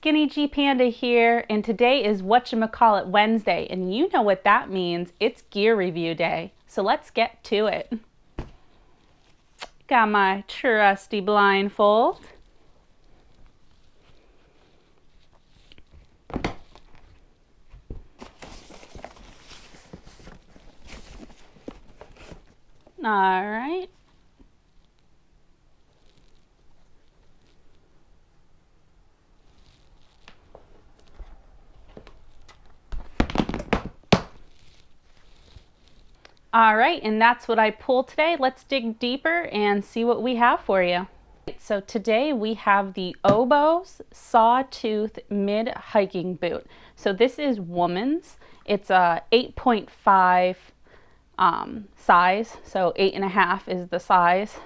SkinnyGPanda here, and today is whatchamacallit Wednesday, and you know what that means. It's gear review day, so let's get to it. Got my trusty blindfold. All right. All right, and that's what I pulled today. Let's dig deeper and see what we have for you. So today we have the Oboz Sawtooth mid hiking boot. So this is woman's. It's a 8.5 size. So 8.5 is the size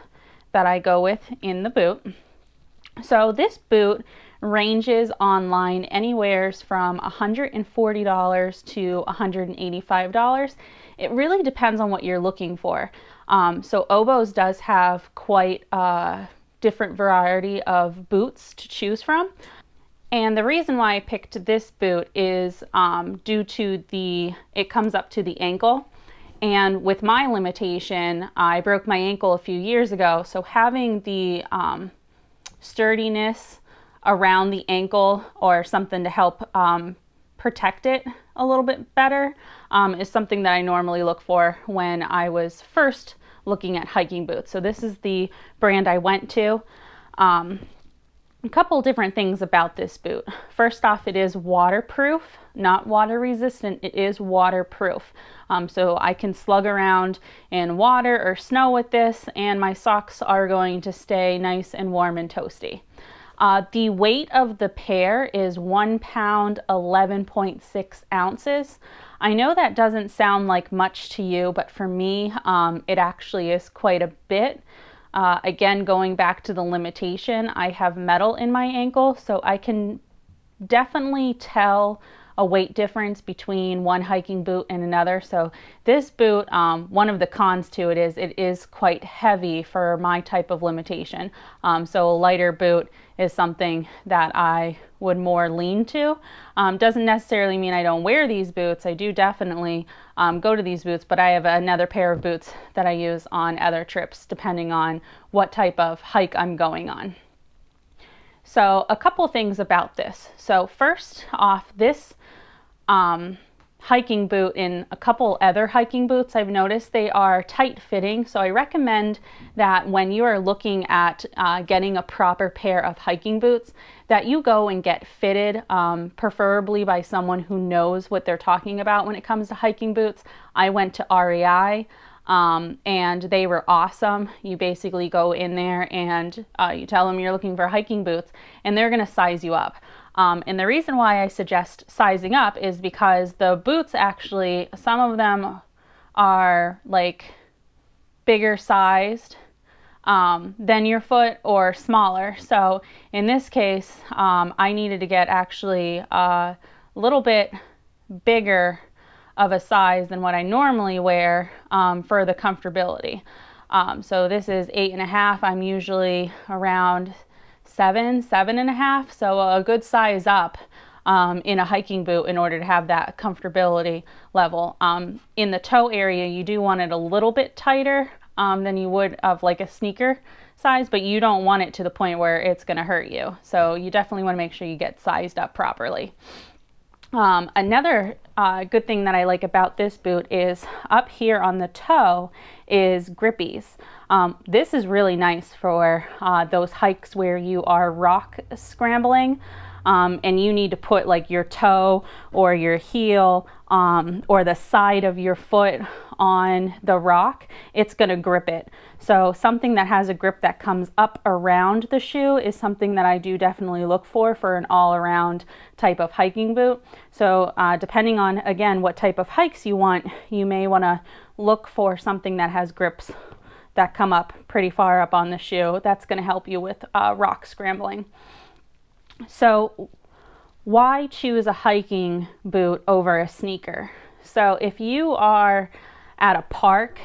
that I go with in the boot. So this boot ranges online anywhere from $140 to $185. It really depends on what you're looking for. So Oboz does have quite a different variety of boots to choose from. And the reason why I picked this boot is due to it comes up to the ankle. And with my limitation, I broke my ankle a few years ago. So having the sturdiness around the ankle or something to help protect it a little bit better is something that I normally look for when I was first looking at hiking boots. So this is the brand I went to. A couple different things about this boot. First off, it is waterproof, not water resistant. It is waterproof. So I can slug around in water or snow with this, and my socks are going to stay nice and warm and toasty. The weight of the pair is 1 pound, 11.6 ounces. I know that doesn't sound like much to you, but for me, it actually is quite a bit. Again, going back to the limitation, I have metal in my ankle, so I can definitely tell a weight difference between one hiking boot and another. So this boot, one of the cons to it is quite heavy for my type of limitation. So a lighter boot is something that I would more lean to. Doesn't necessarily mean I don't wear these boots. I do definitely go to these boots, but I have another pair of boots that I use on other trips depending on what type of hike I'm going on. So a couple things about this. So first off, this hiking boot and a couple other hiking boots I've noticed they are tight fitting. So I recommend that when you are looking at getting a proper pair of hiking boots, that you go and get fitted, preferably by someone who knows what they're talking about when it comes to hiking boots. I went to REI. And they were awesome. You basically go in there and you tell them you're looking for hiking boots, and they're going to size you up. And the reason why I suggest sizing up is because the boots actually, some of them are like bigger sized than your foot or smaller. So in this case, I needed to get actually a little bit bigger of a size than what I normally wear for the comfortability. So this is 8.5. I'm usually around 7.5. So a good size up in a hiking boot in order to have that comfortability level. In the toe area, you do want it a little bit tighter than you would of like a sneaker size, but you don't want it to the point where it's going to hurt you. So you definitely want to make sure you get sized up properly. Another good thing that I like about this boot is up here on the toe is Grippies. This is really nice for those hikes where you are rock scrambling and you need to put like your toe or your heel or the side of your foot on the rock. It's going to grip it. So something that has a grip that comes up around the shoe is something that I do definitely look for an all-around type of hiking boot. So depending on, again, what type of hikes you want, you may want to look for something that has grips that come up pretty far up on the shoe. That's going to help you with rock scrambling. So why choose a hiking boot over a sneaker? So if you are at a park,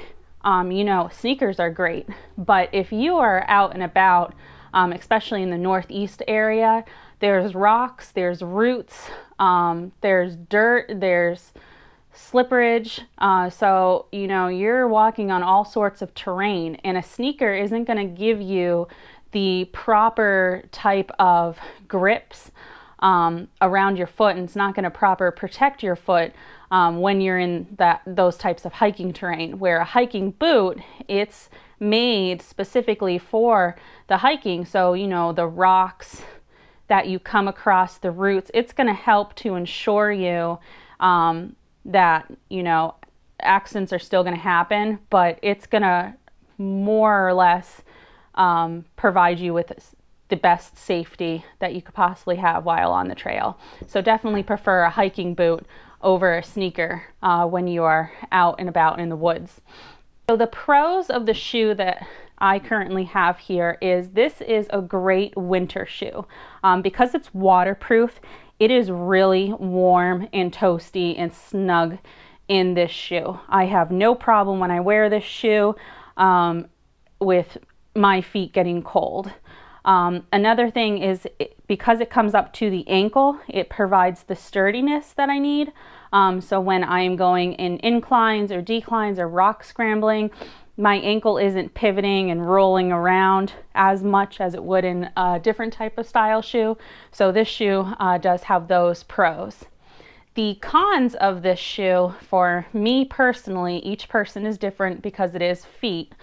you know, sneakers are great, but if you are out and about, especially in the Northeast area, There's rocks, there's roots, there's dirt, there's slipperage. So, you know, you're walking on all sorts of terrain, and a sneaker isn't going to give you the proper type of grips around your foot, and it's not going to proper protect your foot when you're in those types of hiking terrain. Where a hiking boot, it's made specifically for the hiking. So, you know, the rocks that you come across, the roots, it's going to help to ensure you that, you know, accidents are still going to happen, but it's going to more or less provide you with the best safety that you could possibly have while on the trail. So definitely prefer a hiking boot over a sneaker when you are out and about in the woods. So the pros of the shoe that I currently have here is this is a great winter shoe. Because it's waterproof, it is really warm and toasty and snug in this shoe. I have no problem when I wear this shoe with my feet getting cold. Another thing is because it comes up to the ankle, it provides the sturdiness that I need. So when I'm going in inclines or declines or rock scrambling, my ankle isn't pivoting and rolling around as much as it would in a different type of style shoe. So this shoe does have those pros. The cons of this shoe, for me personally, each person is different because it is feet,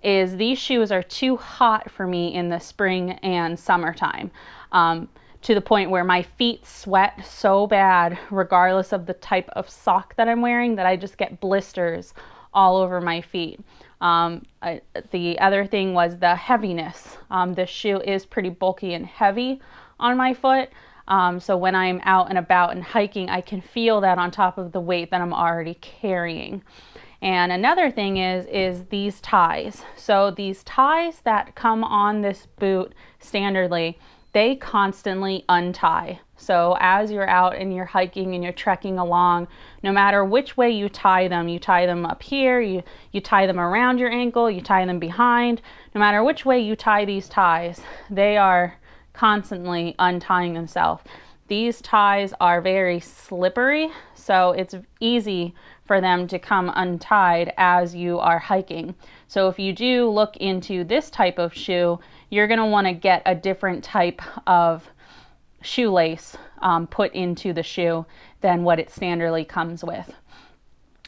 is these shoes are too hot for me in the spring and summertime, to the point where my feet sweat so bad regardless of the type of sock that I'm wearing that I just get blisters all over my feet. The other thing was the heaviness. This shoe is pretty bulky and heavy on my foot. So when I'm out and about and hiking, I can feel that on top of the weight that I'm already carrying. And another thing is these ties. So these ties that come on this boot standardly, they constantly untie. So as you're out and you're hiking and you're trekking along, no matter which way you tie them up here, you tie them around your ankle, you tie them behind, no matter which way you tie these ties, they are constantly untying themselves. These ties are very slippery, so it's easy for them to come untied as you are hiking. So if you do look into this type of shoe, you're going to want to get a different type of shoelace put into the shoe than what it standardly comes with.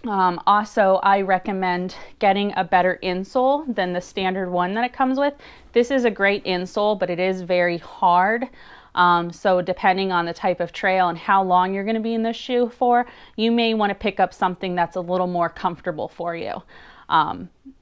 Also, I recommend getting a better insole than the standard one that it comes with. This is a great insole, but it is very hard. So depending on the type of trail and how long you're going to be in this shoe for, you may want to pick up something that's a little more comfortable for you.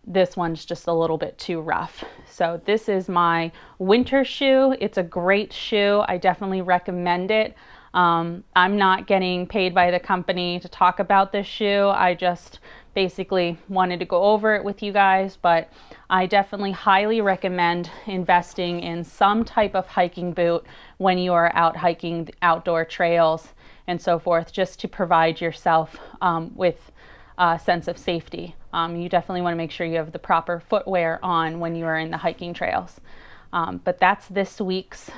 This one's just a little bit too rough. So this is my winter shoe. It's a great shoe. I definitely recommend it. I'm not getting paid by the company to talk about this shoe. I just basically wanted to go over it with you guys, but I definitely highly recommend investing in some type of hiking boot when you are out hiking outdoor trails and so forth, just to provide yourself with a sense of safety. You definitely want to make sure you have the proper footwear on when you are in the hiking trails. But that's this week's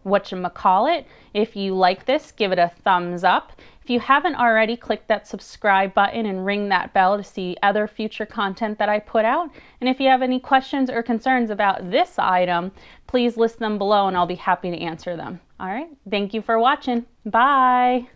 whatchamacallit. If you like this, give it a thumbs up. If you haven't already, click that subscribe button and ring that bell to see other future content that I put out. And if you have any questions or concerns about this item, please list them below and I'll be happy to answer them. All right, thank you for watching. Bye.